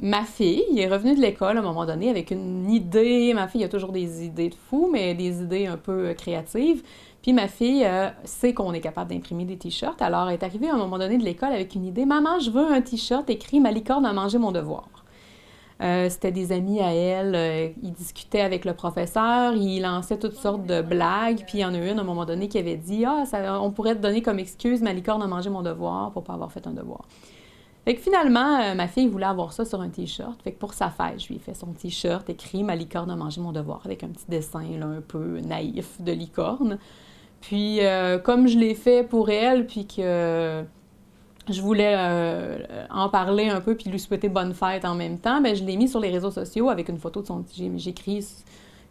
ma fille est revenue de l'école à un moment donné avec une idée. Ma fille a toujours des idées de fou, mais des idées un peu créatives. Puis ma fille sait qu'on est capable d'imprimer des t-shirts. Alors elle est arrivée à un moment donné de l'école avec une idée. Maman, je veux un t-shirt écrit Ma licorne a mangé mon devoir. C'était des amis à elle. Ils discutaient avec le professeur, ils lançaient toutes sortes de blagues. Puis il y en a une à un moment donné qui avait dit ah, on pourrait te donner comme excuse Ma licorne a mangé mon devoir pour pas avoir fait un devoir. Fait que finalement, ma fille voulait avoir ça sur un t-shirt. Fait que pour sa fête, je lui ai fait son t-shirt écrit Ma licorne a mangé mon devoir avec un petit dessin là, un peu naïf de licorne. Puis comme je l'ai fait pour elle, puis que je voulais en parler un peu puis lui souhaiter bonne fête en même temps, ben, je l'ai mis sur les réseaux sociaux avec une photo de son... J'ai écrit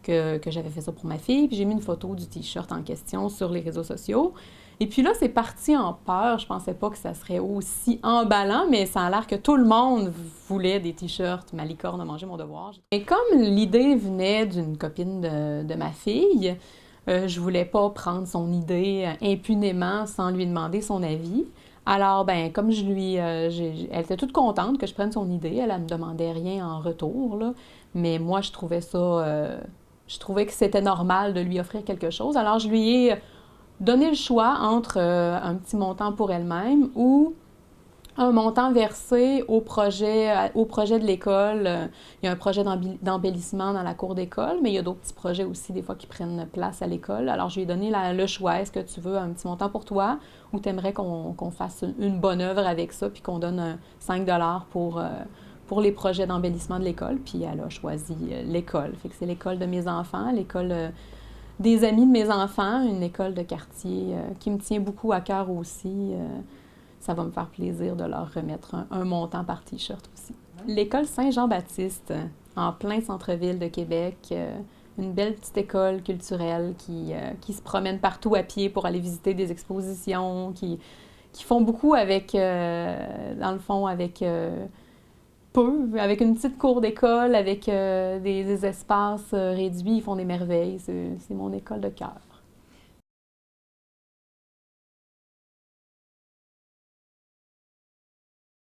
que j'avais fait ça pour ma fille, puis j'ai mis une photo du t-shirt en question sur les réseaux sociaux. Et puis là, c'est parti en peur. Je pensais pas que ça serait aussi emballant, mais ça a l'air que tout le monde voulait des t-shirts. Ma licorne a mangé mon devoir. Et comme l'idée venait d'une copine de ma fille, je voulais pas prendre son idée impunément sans lui demander son avis. Alors, ben, comme elle était toute contente que je prenne son idée. Elle ne me demandait rien en retour, là. Mais moi, je trouvais que c'était normal de lui offrir quelque chose. Alors, je lui ai donné le choix entre un petit montant pour elle-même ou un montant versé au projet de l'école. Il y a un projet d'embellissement dans la cour d'école, mais il y a d'autres petits projets aussi, des fois, qui prennent place à l'école. Alors, je lui ai donné le choix. Est-ce que tu veux un petit montant pour toi ou tu aimerais qu'on fasse une bonne œuvre avec ça puis qu'on donne 5 pour les projets d'embellissement de l'école? Puis elle a choisi l'école. Fait que c'est l'école de mes enfants, l'école des amis de mes enfants, une école de quartier qui me tient beaucoup à cœur aussi. Ça va me faire plaisir de leur remettre un montant par t-shirt aussi. L'école Saint-Jean-Baptiste, en plein centre-ville de Québec, une belle petite école culturelle qui se promène partout à pied pour aller visiter des expositions, qui font beaucoup avec, dans le fond, avec peu, avec une petite cour d'école, avec des espaces réduits, ils font des merveilles. C'est mon école de cœur.